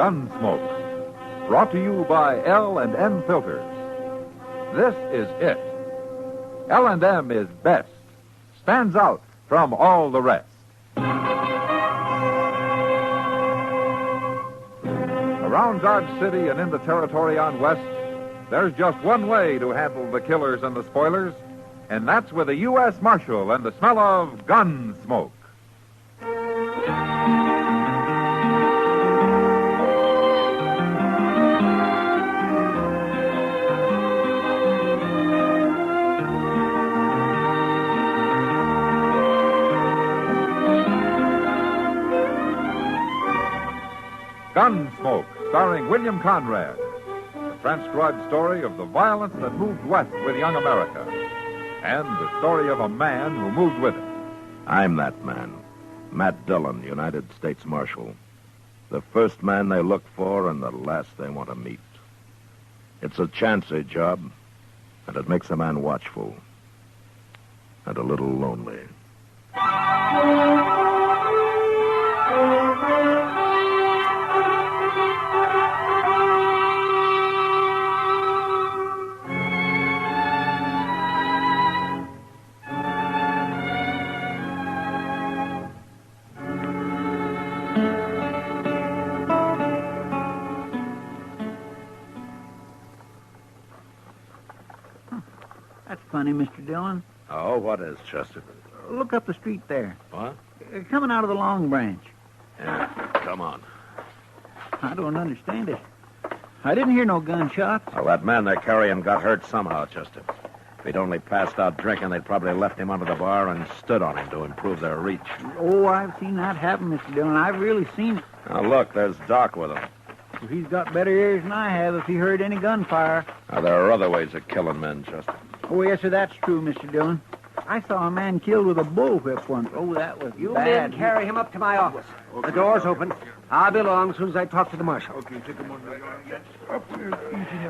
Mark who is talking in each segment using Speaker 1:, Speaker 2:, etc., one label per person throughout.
Speaker 1: Gunsmoke. Brought to you by L&M Filters. This is it. L&M is best. Stands out from all the rest. Around Dodge City and in the territory on West, there's just one way to handle the killers and the spoilers, and that's with a U.S. Marshal and the smell of Gunsmoke. Gunsmoke, starring William Conrad. The transcribed story of the violence that moved west with young America. And the story of a man who moved with it.
Speaker 2: I'm that man. Matt Dillon, United States Marshal. The first man they look for and the last they want to meet. It's a chancy job, and it makes a man watchful. And a little lonely.
Speaker 3: That's funny, Mr. Dillon.
Speaker 2: Oh, what is, Chester?
Speaker 3: Look up the street there.
Speaker 2: What?
Speaker 3: Coming out of the Long Branch.
Speaker 2: Yeah, come on.
Speaker 3: I don't understand it. I didn't hear no gunshots.
Speaker 2: Well, that man they're carrying got hurt somehow, Chester. If he'd only passed out drinking, they'd probably left him under the bar and stood on him to improve their reach.
Speaker 3: Oh, I've seen that happen, Mr. Dillon. I've really seen it.
Speaker 2: Now, look, there's Doc with him.
Speaker 3: Well, he's got better ears than I have if he heard any gunfire.
Speaker 2: Now, there are other ways of killing men, Chester.
Speaker 3: Oh, yes, sir, that's true, Mr. Dillon. I saw a man killed with a bullwhip once. Oh, that was
Speaker 4: You
Speaker 3: bad.
Speaker 4: men carry him up to my office. The door's open. I'll be along as soon as I talk to the marshal. Okay, take him on.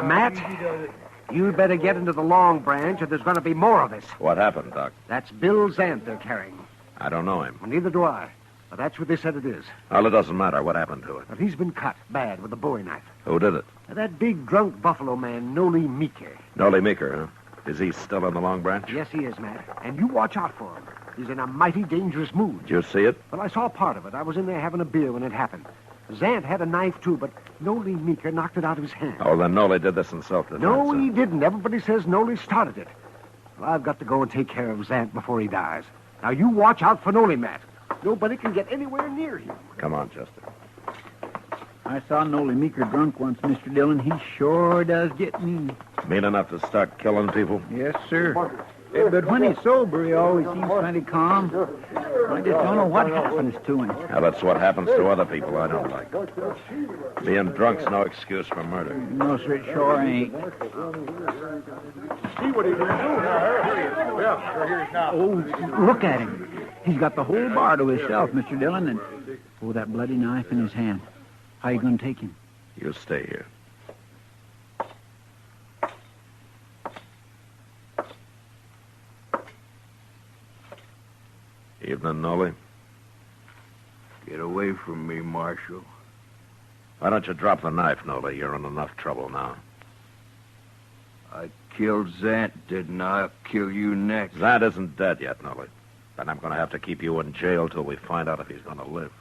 Speaker 4: Matt, you'd better get into the Long Branch or there's going to be more of this.
Speaker 2: What happened, Doc?
Speaker 4: That's Bill Zant they're carrying.
Speaker 2: I don't know him.
Speaker 4: Well, neither do I. But that's what they said it is.
Speaker 2: Well, it doesn't matter. What happened to it?
Speaker 4: But he's been cut bad with a Bowie knife.
Speaker 2: Who did it?
Speaker 4: Now, that big drunk buffalo man, Noli Meeker.
Speaker 2: Noli Meeker, huh? Is he still in the Long Branch?
Speaker 4: Yes, he is, Matt. And you watch out for him. He's in a mighty dangerous mood.
Speaker 2: Did you see it?
Speaker 4: Well, I saw part of it. I was in there having a beer when it happened. Zant had a knife, too, but Noli Meeker knocked it out of his hand.
Speaker 2: Oh, then Noli did this in self-defense.
Speaker 4: No,
Speaker 2: huh?
Speaker 4: he didn't. Everybody says Noli started it. Well, I've got to go and take care of Zant before he dies. Now, you watch out for Noli, Matt. Nobody can get anywhere near him.
Speaker 2: Come on, Chester.
Speaker 3: I saw Noli Meeker drunk once, Mr. Dillon. He sure does get mean.
Speaker 2: Mean enough to start killing people?
Speaker 3: Yes, sir. But when he's sober, he always seems plenty calm. I just don't know what happens to him.
Speaker 2: Now, that's what happens to other people I don't like. Being drunk's no excuse for murder.
Speaker 3: No, sir, it sure ain't.
Speaker 5: See what he's going to do now. Yeah, here he is now.
Speaker 3: Oh, look at him. He's got the whole bar to himself, Mr. Dillon, and that bloody knife in his hand. How you going to take him?
Speaker 2: You stay here. Evening, Noli.
Speaker 5: Get away from me, Marshal.
Speaker 2: Why don't you drop the knife, Noli? You're in enough trouble now.
Speaker 5: I killed Zant, didn't I? I'll kill you next.
Speaker 2: Zant isn't dead yet, Noli. Then I'm going to have to keep you in jail till we find out if he's going to live.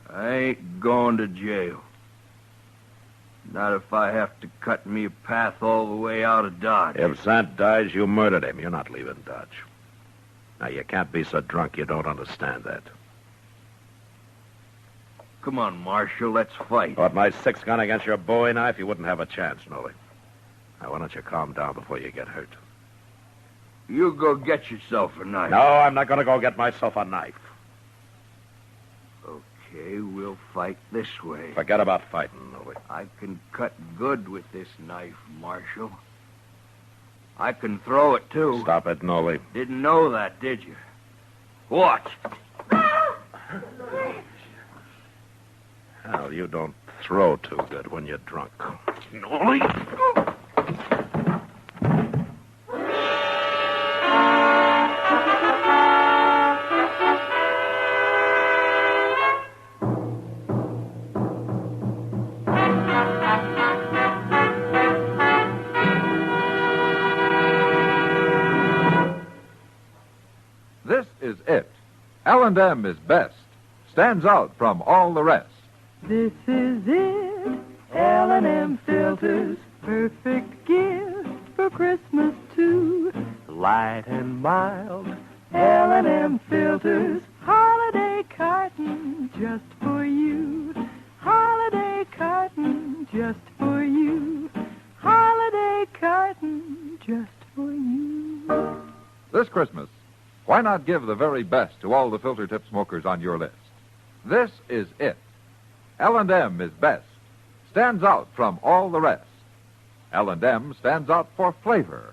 Speaker 5: I ain't going to jail. Not if I have to cut me a path all the way out of Dodge.
Speaker 2: If Zant dies, you murdered him. You're not leaving Dodge. Now, you can't be so drunk you don't understand that.
Speaker 5: Come on, Marshal, let's fight.
Speaker 2: With my 6-gun against your Bowie knife, you wouldn't have a chance, Noli. Now, why don't you calm down before you get hurt?
Speaker 5: You go get yourself a knife.
Speaker 2: No, I'm not going to go get myself a knife.
Speaker 5: Okay, we'll fight this way.
Speaker 2: Forget about fighting, Noli.
Speaker 5: I can cut good with this knife, Marshal. I can throw it, too.
Speaker 2: Stop it, Noli.
Speaker 5: Didn't know that, did you? Watch.
Speaker 2: Hell, you don't throw too good when you're drunk.
Speaker 5: Noli!
Speaker 1: L&M is best, stands out from all the rest.
Speaker 6: This is it, L&M filters, perfect gift for Christmas too. Light and mild, L&M filters, holiday carton just for you. Holiday carton just for you. Holiday carton just for you.
Speaker 1: This Christmas, why not give the very best to all the filter tip smokers on your list? This is it. L&M is best, stands out from all the rest. L&M stands out for flavor.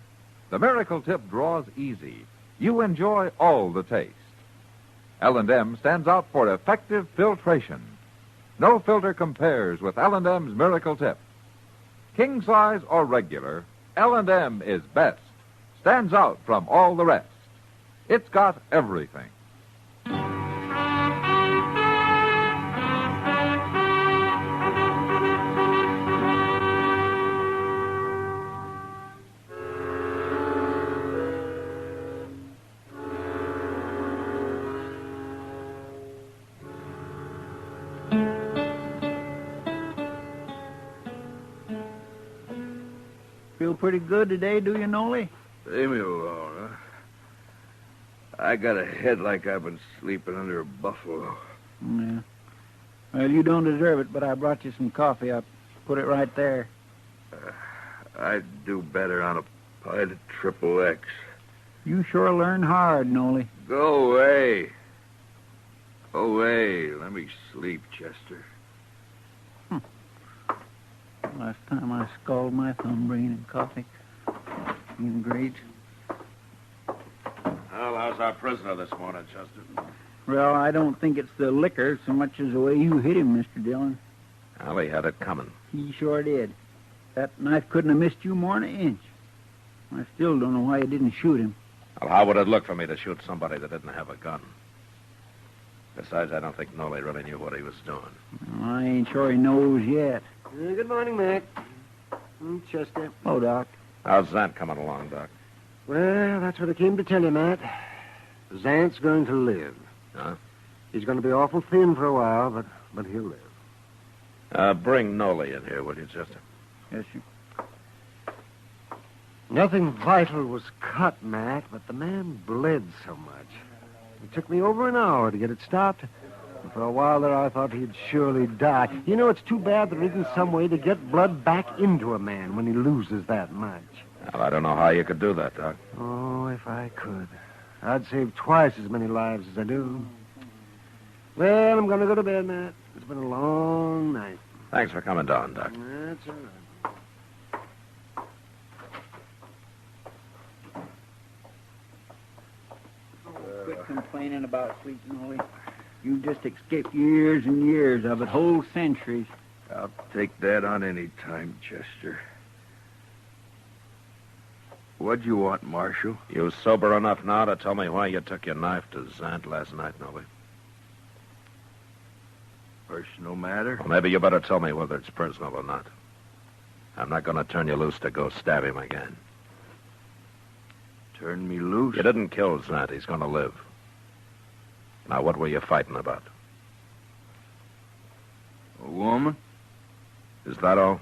Speaker 1: The miracle tip draws easy. You enjoy all the taste. L&M stands out for effective filtration. No filter compares with L&M's miracle tip. King size or regular, L&M is best, stands out from all the rest. It's got everything.
Speaker 3: Feel pretty good today, do you, Nolly?
Speaker 5: Leave me alone, huh? I got a head like I've been sleeping under a buffalo.
Speaker 3: Yeah. Well, you don't deserve it, but I brought you some coffee. I put it right there.
Speaker 5: I'd do better on a pint of Triple X.
Speaker 3: You sure learn hard, Nolly.
Speaker 5: Go away. Go away. Let me sleep, Chester.
Speaker 3: Last time I scalded my thumb bringing him coffee. Even great.
Speaker 2: Well, how's our prisoner this morning, Chester?
Speaker 3: Well, I don't think it's the liquor so much as the way you hit him, Mr. Dillon.
Speaker 2: Well, he had it coming.
Speaker 3: He sure did. That knife couldn't have missed you more than an inch. I still don't know why you didn't shoot him.
Speaker 2: Well, how would it look for me to shoot somebody that didn't have a gun? Besides, I don't think Nolly really knew what he was doing.
Speaker 3: Well, I ain't sure he knows yet.
Speaker 4: Good morning, Mac. Chester.
Speaker 3: Oh, Doc.
Speaker 2: How's Zant coming along, Doc?
Speaker 4: Well, that's what I came to tell you, Matt. Zant's going to live.
Speaker 2: Huh?
Speaker 4: He's going to be awful thin for a while, but he'll live.
Speaker 2: Bring Nolly in here, will you, Chester?
Speaker 3: Yes, sir.
Speaker 4: Nothing vital was cut, Matt, but the man bled so much. It took me over an hour to get it stopped. And for a while there, I thought he'd surely die. You know, it's too bad there isn't some way to get blood back into a man when he loses that much.
Speaker 2: Well, I don't know how you could do that, Doc.
Speaker 4: Oh, if I could. I'd save twice as many lives as I do. Well, I'm going to go to bed, Matt. It's been a long night.
Speaker 2: Thanks for coming down, Doc.
Speaker 4: That's all right.
Speaker 3: Quit complaining about sleep, Nolly. You just escaped years and years of it, whole centuries.
Speaker 5: I'll take that on any time, Chester. What'd you want, Marshal?
Speaker 2: You sober enough now to tell me why you took your knife to Zant last night, Nolly?
Speaker 5: Personal matter?
Speaker 2: Well, maybe you better tell me whether it's personal or not. I'm not going to turn you loose to go stab him again.
Speaker 5: Turn me loose?
Speaker 2: You didn't kill Zant. He's going to live. Now, what were you fighting about?
Speaker 5: A woman?
Speaker 2: Is that all?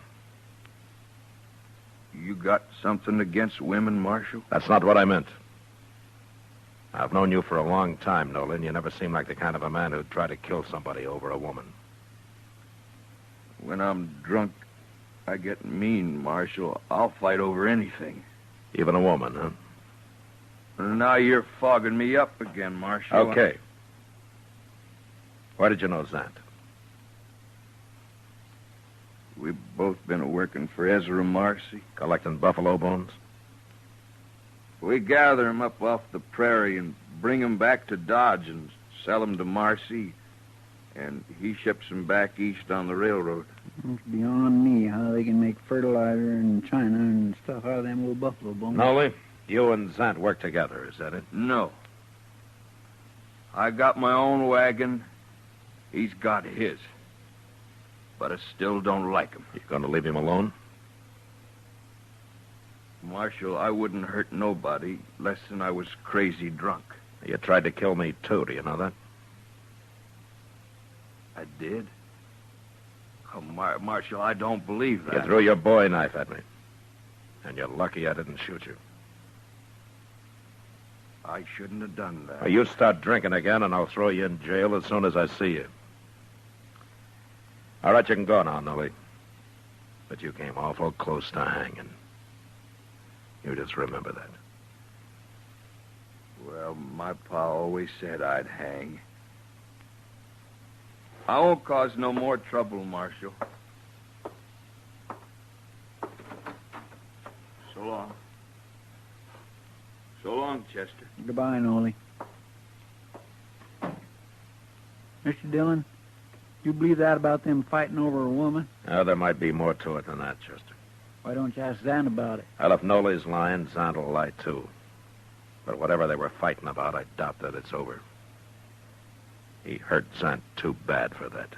Speaker 5: You got something against women, Marshal?
Speaker 2: That's not what I meant. I've known you for a long time, Nolan. You never seem like the kind of a man who'd try to kill somebody over a woman.
Speaker 5: When I'm drunk, I get mean, Marshal. I'll fight over anything.
Speaker 2: Even a woman, huh?
Speaker 5: Now you're fogging me up again, Marshal.
Speaker 2: Okay. Where did you know Zant?
Speaker 5: We've both been working for Ezra Marcy.
Speaker 2: Collecting buffalo bones?
Speaker 5: We gather 'em up off the prairie and bring 'em back to Dodge and sell 'em to Marcy. And he ships 'em back east on the railroad.
Speaker 3: It's beyond me how they can make fertilizer in China and stuff out of them old buffalo bones.
Speaker 2: Nolly, you and Zant work together, is that it?
Speaker 5: No. I got my own wagon. He's got his. But I still don't like him.
Speaker 2: You going to leave him alone?
Speaker 5: Marshal, I wouldn't hurt nobody less than I was crazy drunk.
Speaker 2: You tried to kill me, too. Do you know that?
Speaker 5: I did? Oh, Marshal, I don't believe that.
Speaker 2: You threw your bowie knife at me. And you're lucky I didn't shoot you.
Speaker 5: I shouldn't have done that.
Speaker 2: Well, you start drinking again, and I'll throw you in jail as soon as I see you. All right, you can go now, Nolly. But you came awful close to hanging. You just remember that.
Speaker 5: Well, my pa always said I'd hang. I won't cause no more trouble, Marshal. So long. So long, Chester.
Speaker 3: Goodbye, Nolly. Mr. Dillon, you believe that about them fighting over a woman?
Speaker 2: Now, there might be more to it than that, Chester.
Speaker 3: Why don't you ask Zan about it?
Speaker 2: Well, if Nolly's lying, Zant will lie, too. But whatever they were fighting about, I doubt that it's over. He hurt Zant too bad for that.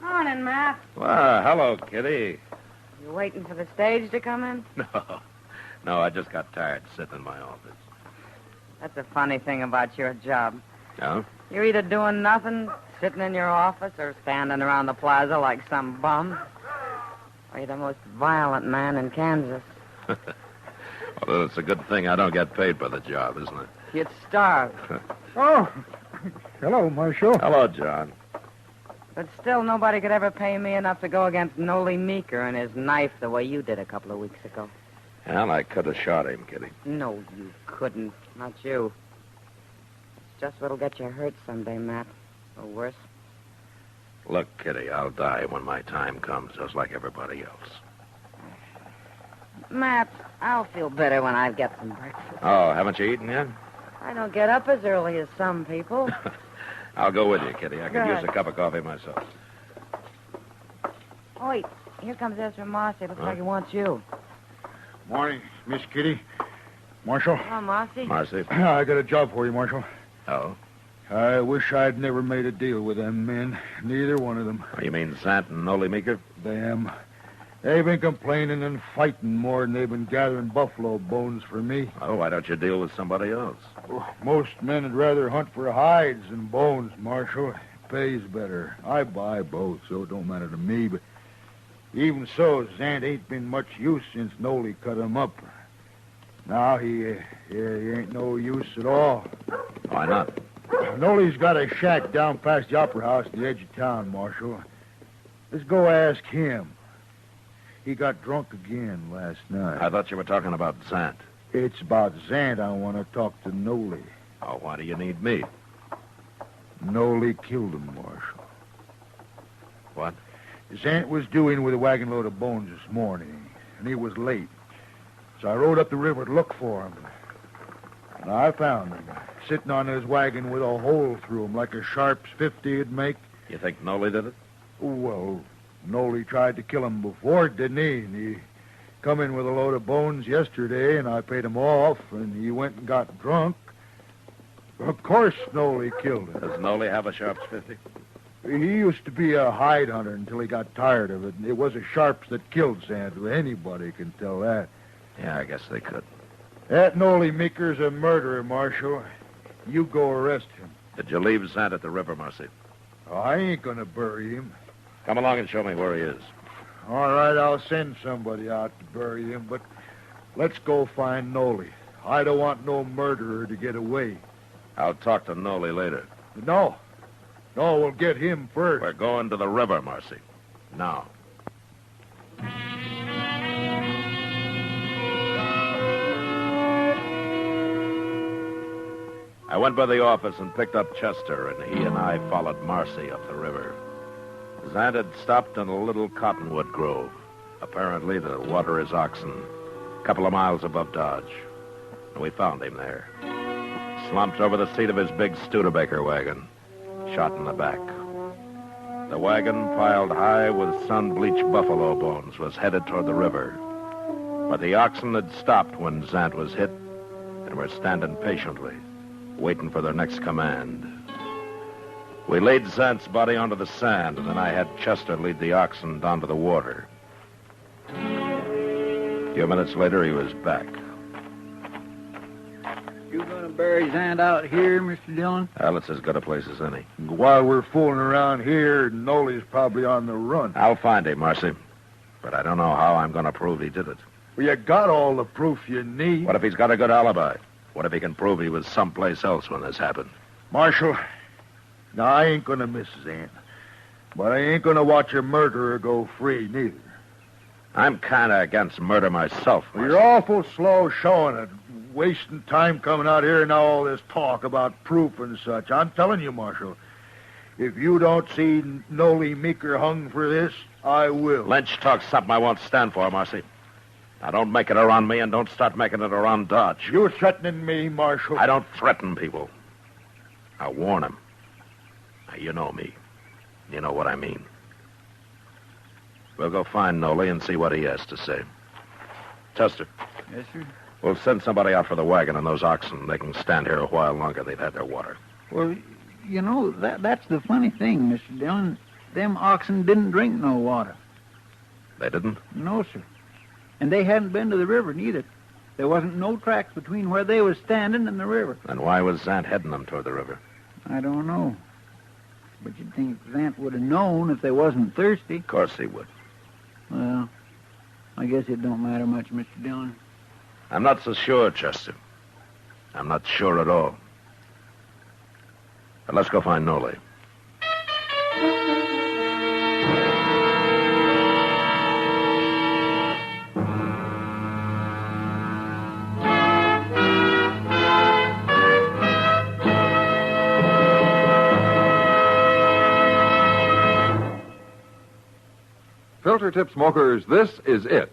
Speaker 7: Morning, Matt.
Speaker 2: Well, hello, Kitty.
Speaker 7: You waiting for the stage to come in?
Speaker 2: No, I just got tired sitting in my office.
Speaker 7: That's a funny thing about your job.
Speaker 2: No?
Speaker 7: You're either doing nothing, sitting in your office, or standing around the plaza like some bum. Or you're the most violent man in Kansas.
Speaker 2: Well, it's a good thing I don't get paid for the job, isn't it?
Speaker 7: You'd starve.
Speaker 3: Oh, hello, Marshal.
Speaker 2: Hello, John.
Speaker 7: But still, nobody could ever pay me enough to go against Noli Meeker and his knife the way you did a couple of weeks ago.
Speaker 2: Well, I could have shot him, Kitty.
Speaker 7: No, you couldn't. Not you. It's just what'll get you hurt someday, Matt. Or worse.
Speaker 2: Look, Kitty, I'll die when my time comes, just like everybody else.
Speaker 7: Matt, I'll feel better when I get some breakfast.
Speaker 2: Oh, haven't you eaten yet?
Speaker 7: I don't get up as early as some people.
Speaker 2: I'll go with you, Kitty. I could
Speaker 7: Good.
Speaker 2: use a cup of coffee myself.
Speaker 7: Oh, wait. Here comes Ezra Marcy. Looks
Speaker 2: Huh?
Speaker 7: like he wants you.
Speaker 8: Morning, Miss Kitty. Marshal.
Speaker 7: Oh, Marcy.
Speaker 2: Marcy?
Speaker 8: I got a job for you, Marshal.
Speaker 2: Oh?
Speaker 8: I wish I'd never made a deal with them men. Neither one of them.
Speaker 2: You mean Zant and Noli Meeker?
Speaker 8: Them. They've been complaining and fighting more than they've been gathering buffalo bones for me.
Speaker 2: Oh, why don't you deal with somebody else?
Speaker 8: Most men would rather hunt for hides than bones, Marshal. It pays better. I buy both, so it don't matter to me, but even so, Zant ain't been much use since Noli cut him up. Now he ain't no use at all.
Speaker 2: Why not?
Speaker 8: Noli's got a shack down past the Opera House at the edge of town, Marshal. Let's go ask him. He got drunk again last night.
Speaker 2: I thought you were talking about Zant.
Speaker 8: It's about Zant I want to talk to Noli.
Speaker 2: Oh, why do you need me?
Speaker 8: Noli killed him, Marshal.
Speaker 2: What?
Speaker 8: Zant was due in with a wagon load of bones this morning, and he was late. So I rode up the river to look for him. And I found him, sitting on his wagon with a hole through him like a Sharp's 50 would make.
Speaker 2: You think Noli did it?
Speaker 8: Well, Noli tried to kill him before, didn't he? And he come in with a load of bones yesterday, and I paid him off, and he went and got drunk. Of course Noli killed him.
Speaker 2: Does Noli have a Sharp's 50?
Speaker 8: He used to be a hide hunter until he got tired of it. And it was a Sharps that killed Santa. Anybody can tell that.
Speaker 2: Yeah, I guess they could.
Speaker 8: That Noli Meeker's a murderer, Marshal. You go arrest him.
Speaker 2: Did you leave Zant at the river, Marcy?
Speaker 8: Oh, I ain't gonna bury him.
Speaker 2: Come along and show me where he is.
Speaker 8: All right, I'll send somebody out to bury him, but let's go find Noli. I don't want no murderer to get away.
Speaker 2: I'll talk to Noli later.
Speaker 8: No, we'll get him first.
Speaker 2: We're going to the river, Marcy. Now. I went by the office and picked up Chester, and he and I followed Marcy up the river. Zant had stopped in a little cottonwood grove, apparently to water his oxen, a couple of miles above Dodge. And we found him there, slumped over the seat of his big Studebaker wagon, shot in the back. The wagon, piled high with sun-bleached buffalo bones, was headed toward the river. But the oxen had stopped when Zant was hit and were standing patiently, waiting for their next command. We laid Zant's body onto the sand, and then I had Chester lead the oxen down to the water. A few minutes later, he was back.
Speaker 3: You going to bury Zant out here, Mr. Dillon?
Speaker 2: Well, it's as good a place as any.
Speaker 8: While we're fooling around here, Nolly's probably on the run.
Speaker 2: I'll find him, Marcy. But I don't know how I'm going to prove he did it.
Speaker 8: Well, you got all the proof you need.
Speaker 2: What if he's got a good alibi? What if he can prove he was someplace else when this happened?
Speaker 8: Marshal, now I ain't gonna miss Zant. But I ain't gonna watch a murderer go free, neither.
Speaker 2: I'm kind of against murder myself.
Speaker 8: Well, you're awful slow showing it. Wasting time coming out here and all this talk about proof and such. I'm telling you, Marshal, if you don't see Nolly Meeker hung for this, I will.
Speaker 2: Lynch talks something I won't stand for, Marcy. Now, don't make it around me and don't start making it around Dodge.
Speaker 8: You're threatening me, Marshal.
Speaker 2: I don't threaten people. I warn them. Now, you know me. You know what I mean. We'll go find Nolly and see what he has to say. Chester.
Speaker 3: Yes, sir.
Speaker 2: We'll send somebody out for the wagon and those oxen. They can stand here a while longer. They've had their water.
Speaker 3: Well, you know, that's the funny thing, Mr. Dillon. Them oxen didn't drink no water.
Speaker 2: They didn't?
Speaker 3: No, sir. And they hadn't been to the river, neither. There wasn't no tracks between where they was standing and the river.
Speaker 2: Then why was Zant heading them toward the river?
Speaker 3: I don't know. But you'd think Zant would have known if they wasn't thirsty.
Speaker 2: Of course he would.
Speaker 3: Well, I guess it don't matter much, Mr. Dillon.
Speaker 2: I'm not so sure, Chester. I'm not sure at all. But let's go find Nolly.
Speaker 1: Filter tip smokers, this is it.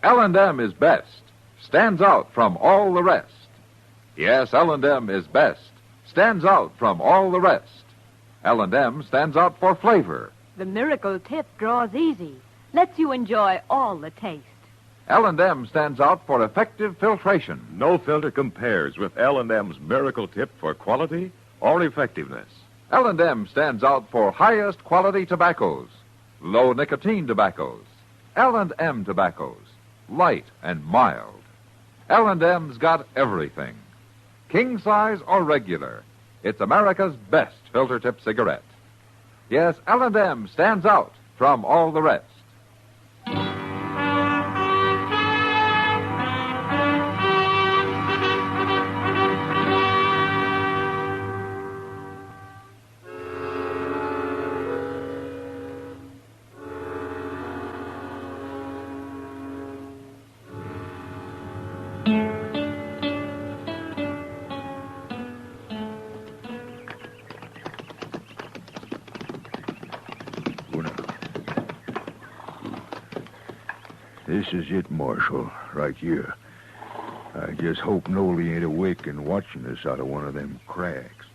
Speaker 1: L&M is best. Stands out from all the rest. Yes, L&M is best. Stands out from all the rest. L&M stands out for flavor.
Speaker 9: The miracle tip draws easy, lets you enjoy all the taste.
Speaker 1: L&M stands out for effective filtration.
Speaker 10: No filter compares with L&M's miracle tip for quality or effectiveness.
Speaker 1: L&M stands out for highest quality tobaccos, low nicotine tobaccos, L&M tobaccos, light and mild. L&M's got everything. King size or regular, it's America's best filter tip cigarette. Yes, L&M stands out from all the rest.
Speaker 8: This is it, Marshal, right here. I just hope Nolly ain't awake and watching us out of one of them cracks.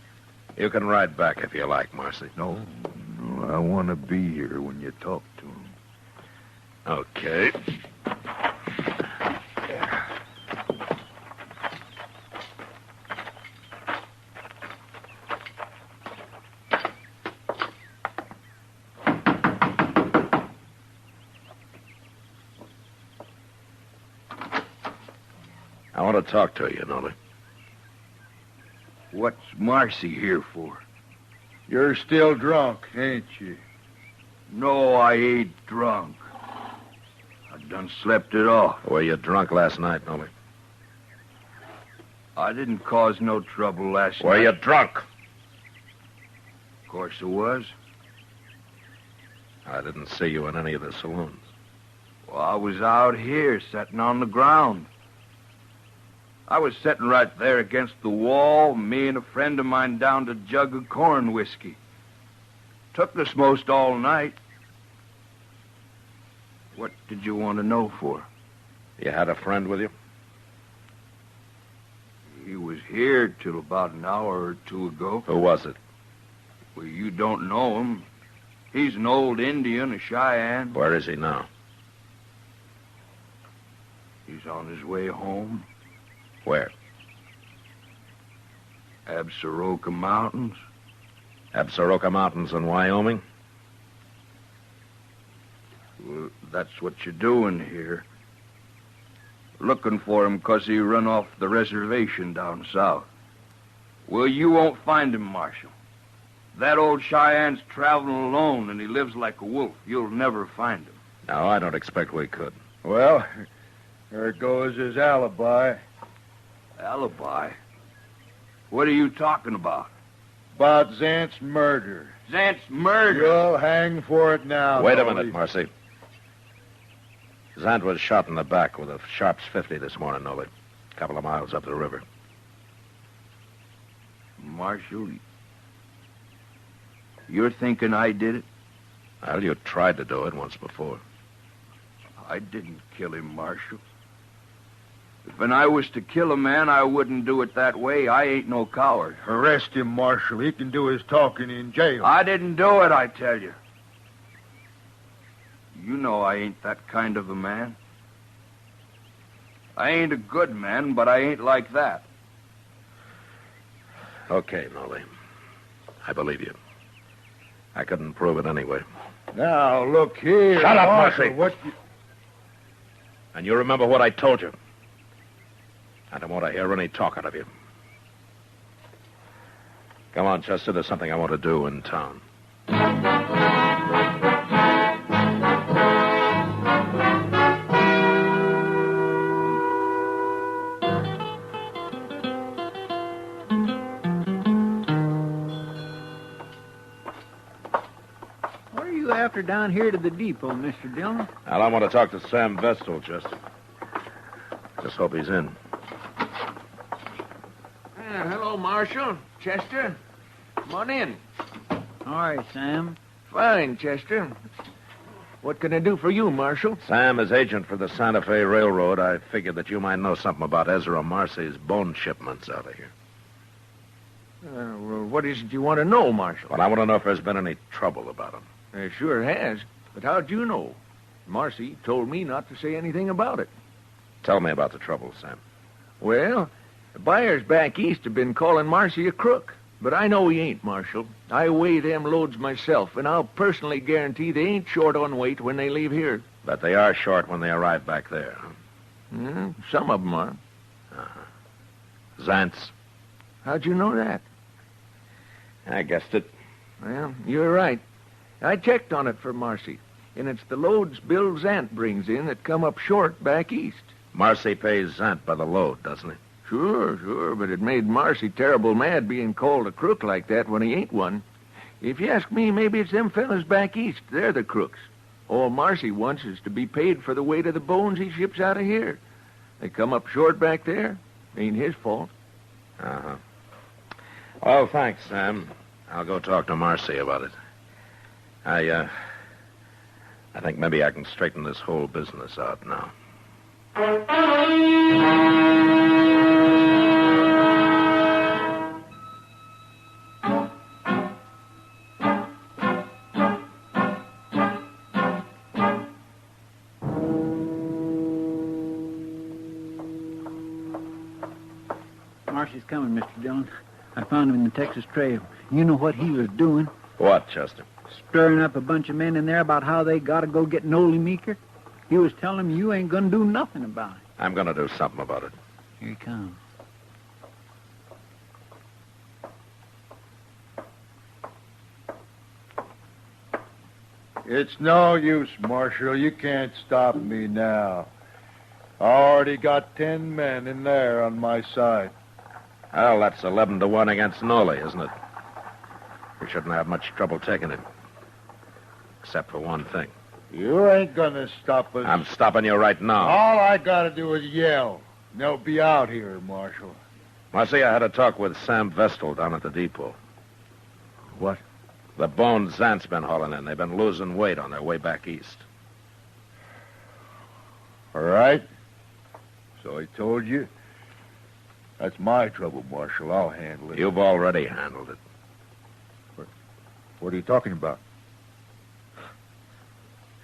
Speaker 2: You can ride back if you like, Marcy.
Speaker 8: No, I want to be here when you talk to him.
Speaker 2: Okay. I want to talk to you, Nolly.
Speaker 5: What's Marcy here for?
Speaker 8: You're still drunk, ain't you?
Speaker 5: No, I ain't drunk. I done slept it off.
Speaker 2: Were you drunk last night, Nolly?
Speaker 5: I didn't cause no trouble last
Speaker 2: Were
Speaker 5: night.
Speaker 2: you drunk?
Speaker 5: Of course I was.
Speaker 2: I didn't see you in any of the saloons.
Speaker 5: Well, I was out here, sitting on the ground. I was sitting right there against the wall, me and a friend of mine downed a jug of corn whiskey. Took us most all night. What did you want to know for?
Speaker 2: You had a friend with you?
Speaker 5: He was here till about an hour or two ago.
Speaker 2: Who was it?
Speaker 5: Well, you don't know him. He's an old Indian, a Cheyenne.
Speaker 2: Where is he now?
Speaker 5: He's on his way home.
Speaker 2: Where?
Speaker 5: Absaroka Mountains.
Speaker 2: Absaroka Mountains in Wyoming?
Speaker 5: Well, that's what you're doing here. Looking for him 'cause he run off the reservation down south. Well, you won't find him, Marshal. That old Cheyenne's traveling alone, and he lives like a wolf. You'll never find him.
Speaker 2: No, I don't expect we could.
Speaker 8: Well, there goes his alibi.
Speaker 5: Alibi? What are you talking about?
Speaker 8: About Zant's murder.
Speaker 5: Zant's murder?
Speaker 8: You'll hang for it now.
Speaker 2: Wait a
Speaker 8: Nolly.
Speaker 2: minute, Marcy. Zant was shot in the back with a Sharps 50 this morning, Nolly. A couple of miles up the river.
Speaker 5: Marshal, you're thinking I did it?
Speaker 2: Well, you tried to do it once before.
Speaker 5: I didn't kill him, Marshal. If I was to kill a man, I wouldn't do it that way. I ain't no coward.
Speaker 8: Arrest him, Marshal. He can do his talking in jail.
Speaker 5: I didn't do it, I tell you. You know I ain't that kind of a man. I ain't a good man, but I ain't like that.
Speaker 2: Okay, Nolly. I believe you. I couldn't prove it anyway.
Speaker 8: Now, look here.
Speaker 2: Shut up,
Speaker 8: Marshal.
Speaker 2: Marcy.
Speaker 8: What you...
Speaker 2: And you remember what I told you. I don't want to hear any talk out of you. Come on, Chester. There's something I want to do in town.
Speaker 3: What are you after down here to the depot, Mr. Dillon?
Speaker 2: Well, I want to talk to Sam Vestal, Chester. Just hope he's in.
Speaker 11: Hello, Marshal. Chester. Come on in.
Speaker 3: All right, Sam.
Speaker 11: Fine, Chester. What can I do for you, Marshal?
Speaker 2: Sam is agent for the Santa Fe Railroad. I figured that you might know something about Ezra Marcy's bone shipments out of here.
Speaker 11: Well, what is it you want to know, Marshal?
Speaker 2: Well, I want to know if there's been any trouble about him.
Speaker 11: There sure has. But how'd you know? Marcy told me not to say anything about it.
Speaker 2: Tell me about the trouble, Sam.
Speaker 11: Well, the buyers back east have been calling Marcy a crook. But I know he ain't, Marshal. I weigh them loads myself, and I'll personally guarantee they ain't short on weight when they leave here.
Speaker 2: But they are short when they arrive back there, huh?
Speaker 11: Some of them are.
Speaker 2: Uh-huh. Zant's?
Speaker 11: How'd you know that?
Speaker 2: I guessed it.
Speaker 11: Well, you're right. I checked on it for Marcy, and it's the loads Bill Zant brings in that come up short back east.
Speaker 2: Marcy pays Zant by the load, doesn't he?
Speaker 11: Sure, but it made Marcy terrible mad being called a crook like that when he ain't one. If you ask me, maybe it's them fellas back east. They're the crooks. All Marcy wants is to be paid for the weight of the bones he ships out of here. They come up short back there. Ain't his fault.
Speaker 2: Uh-huh. Well, thanks, Sam. I'll go talk to Marcy about it. I think maybe I can straighten this whole business out now.
Speaker 3: Marcy's coming, Mr. Dillon. I found him in the Texas Trail. You know what he was doing?
Speaker 2: What, Chester?
Speaker 3: Stirring up a bunch of men in there about how they got to go get Nolly Meeker. He was telling them you ain't going to do nothing about it.
Speaker 2: I'm going to do something about it.
Speaker 3: Here he comes.
Speaker 8: It's no use, Marshal. You can't stop me now. I already got 10 men in there on my side.
Speaker 2: Well, that's 11-1 against Nolly, isn't it? We shouldn't have much trouble taking him. Except for one thing.
Speaker 8: You ain't gonna stop us.
Speaker 2: I'm stopping you right now.
Speaker 8: All I gotta do is yell. And they'll be out here, Marshal.
Speaker 2: Marcy, I had a talk with Sam Vestal down at the depot.
Speaker 8: What?
Speaker 2: The bones Zant's been hauling in. They've been losing weight on their way back east.
Speaker 8: All right. So I told you. That's my trouble, Marshal. I'll handle it.
Speaker 2: You've already handled it.
Speaker 8: What are you talking about?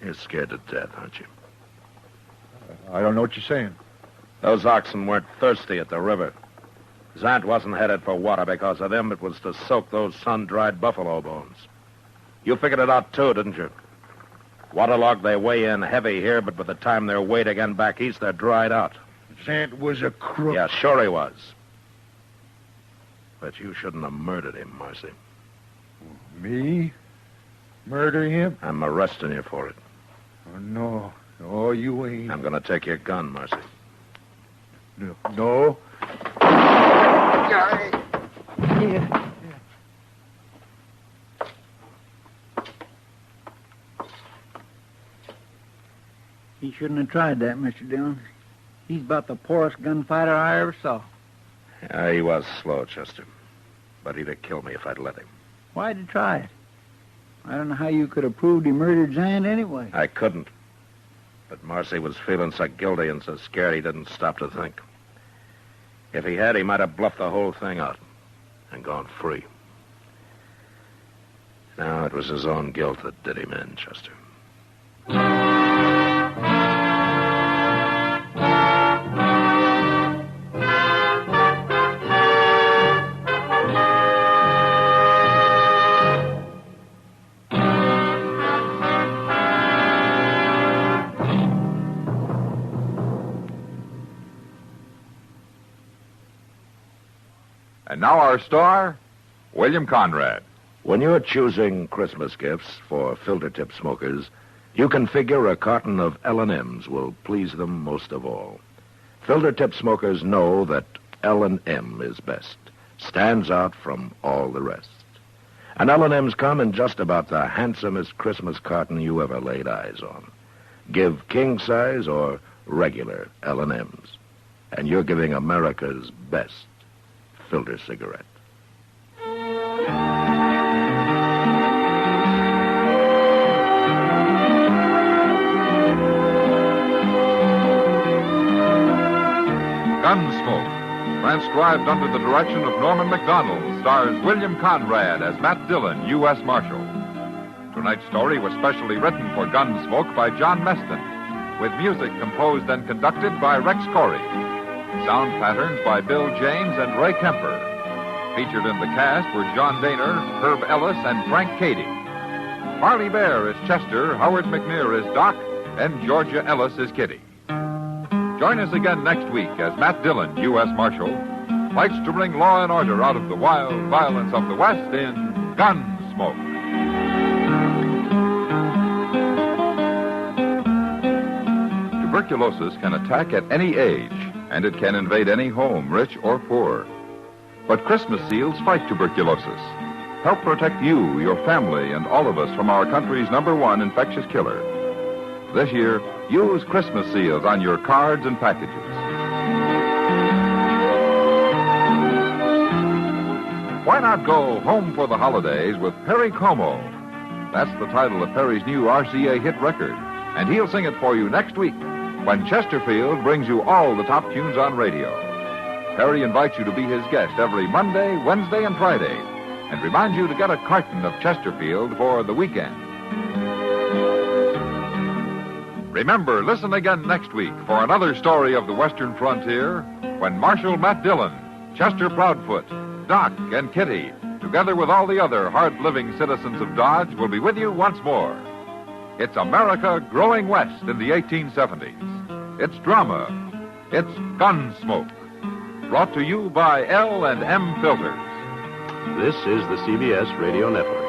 Speaker 2: You're scared to death, aren't you?
Speaker 8: I don't know what you're saying.
Speaker 2: Those oxen weren't thirsty at the river. Zant wasn't headed for water because of them. It was to soak those sun-dried buffalo bones. You figured it out, too, didn't you? Waterlogged, they weigh in heavy here, but by the time they're weighed again back east, they're dried out.
Speaker 8: Zant was a crook.
Speaker 2: Yeah, sure he was. But you shouldn't have murdered him, Marcy.
Speaker 8: Me? Murder him?
Speaker 2: I'm arresting you for it.
Speaker 8: Oh, no. No, you ain't.
Speaker 2: I'm going to take your gun, Marcy.
Speaker 8: No.
Speaker 3: He shouldn't have tried that, Mr. Dillon. He's about the poorest gunfighter I ever saw.
Speaker 2: Yeah, he was slow, Chester. But he'd have killed me if I'd let him.
Speaker 3: Why'd you try it? I don't know how you could have proved he murdered Zant anyway.
Speaker 2: I couldn't. But Marcy was feeling so guilty and so scared he didn't stop to think. If he had, he might have bluffed the whole thing out and gone free. No, it was his own guilt that did him in, Chester.
Speaker 1: And now our star, William Conrad.
Speaker 2: When you're choosing Christmas gifts for filter tip smokers, you can figure a carton of L&M's will please them most of all. Filter tip smokers know that L&M is best, stands out from all the rest. And L&M's come in just about the handsomest Christmas carton you ever laid eyes on. Give king size or regular L&M's, and you're giving America's best filter cigarette.
Speaker 1: Gunsmoke, transcribed under the direction of Norman MacDonald, stars William Conrad as Matt Dillon, U.S. Marshal. Tonight's story was specially written for Gunsmoke by John Meston, with music composed and conducted by Rex Corey. Sound patterns by Bill James and Ray Kemper. Featured in the cast were John Daner, Herb Ellis, and Frank Cady. Harley Bear is Chester, Howard McNear is Doc, and Georgia Ellis is Kitty. Join us again next week as Matt Dillon, U.S. Marshal, fights to bring law and order out of the wild violence of the West in Gunsmoke. Tuberculosis can attack at any age, and it can invade any home, rich or poor. But Christmas seals fight tuberculosis. Help protect you, your family, and all of us from our country's #1 infectious killer. This year, use Christmas seals on your cards and packages. Why not go home for the holidays with Perry Como? That's the title of Perry's new RCA hit record, and he'll sing it for you next week when Chesterfield brings you all the top tunes on radio. Perry invites you to be his guest every Monday, Wednesday, and Friday, and reminds you to get a carton of Chesterfield for the weekend. Remember, listen again next week for another story of the Western frontier when Marshal Matt Dillon, Chester Proudfoot, Doc, and Kitty, together with all the other hard-living citizens of Dodge, will be with you once more. It's America growing west in the 1870s. It's drama. It's Gunsmoke. Brought to you by L&M Filters.
Speaker 12: This is the CBS Radio Network.